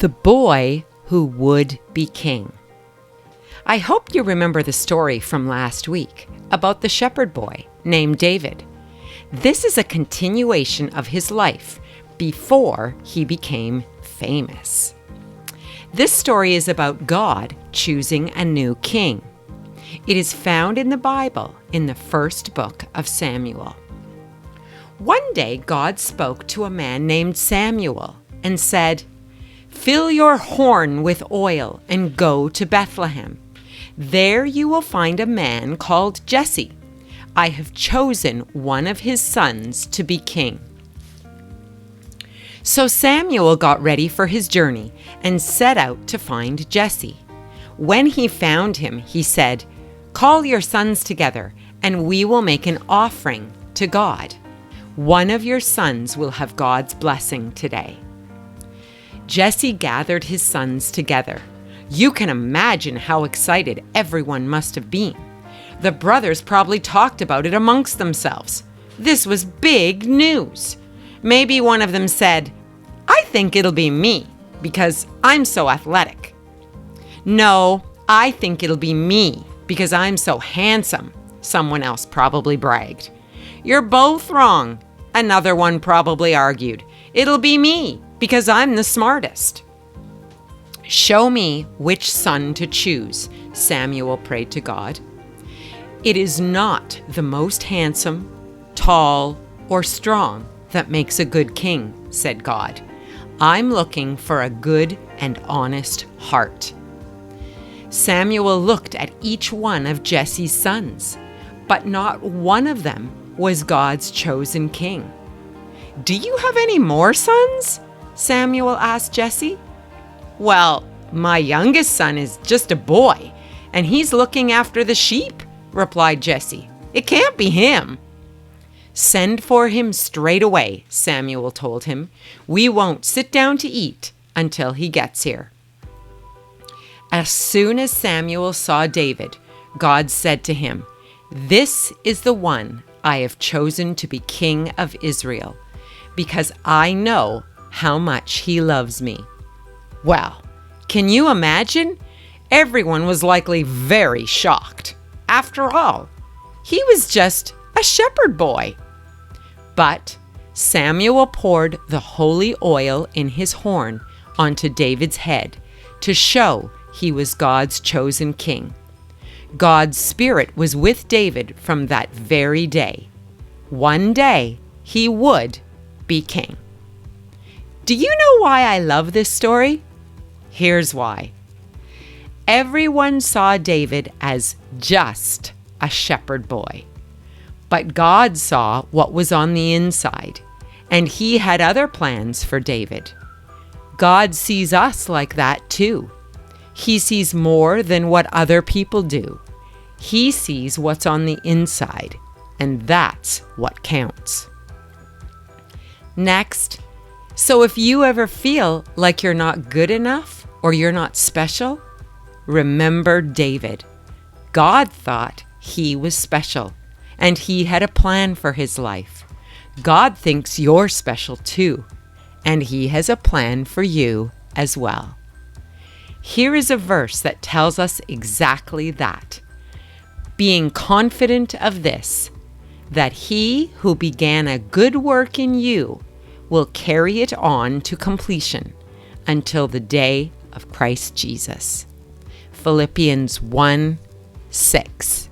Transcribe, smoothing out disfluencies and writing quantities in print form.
the boy who would be king. I hope you remember the story from last week about the shepherd boy named David. This is a continuation of his life before he became famous. This story is about God choosing a new king. It is found in the Bible in the first book of Samuel. One day, God spoke to a man named Samuel and said, "Fill your horn with oil and go to Bethlehem. There you will find a man called Jesse. I have chosen one of his sons to be king." So Samuel got ready for his journey and set out to find Jesse. When he found him, he said, "Call your sons together, and we will make an offering to God. One of your sons will have God's blessing today." Jesse gathered his sons together. You can imagine how excited everyone must have been. The brothers probably talked about it amongst themselves. This was big news. Maybe one of them said, "I think it'll be me because I'm so athletic." "No, I think it'll be me because I'm so handsome," someone else probably bragged. "You're both wrong," another one probably argued. "It'll be me because I'm the smartest." "Show me which son to choose," Samuel prayed to God. "It is not the most handsome, tall, or strong that makes a good king," said God. "I'm looking for a good and honest heart." Samuel looked at each one of Jesse's sons, but not one of them was God's chosen king. "Do you have any more sons?" Samuel asked Jesse. "Well, my youngest son is just a boy, and he's looking after the sheep," replied Jesse. "It can't be him." "Send for him straight away," Samuel told him. "We won't sit down to eat until he gets here." As soon as Samuel saw David, God said to him, "This is the one I have chosen to be king of Israel, because I know how much he loves me." Well, can you imagine? Everyone was likely very shocked. After all, he was just a shepherd boy. But Samuel poured the holy oil in his horn onto David's head to show he was God's chosen king. God's Spirit was with David from that very day. One day, he would be king. Do you know why I love this story? Here's why. Everyone saw David as just a shepherd boy. But God saw what was on the inside, and he had other plans for David. God sees us like that too. He sees more than what other people do. He sees what's on the inside, and that's what counts. Next, so if you ever feel like you're not good enough or you're not special, remember David. God thought he was special, and he had a plan for his life. God thinks you're special too, and he has a plan for you as well. Here is a verse that tells us exactly that. Being confident of this, that he who began a good work in you will carry it on to completion until the day of Christ Jesus. Philippians 1:6.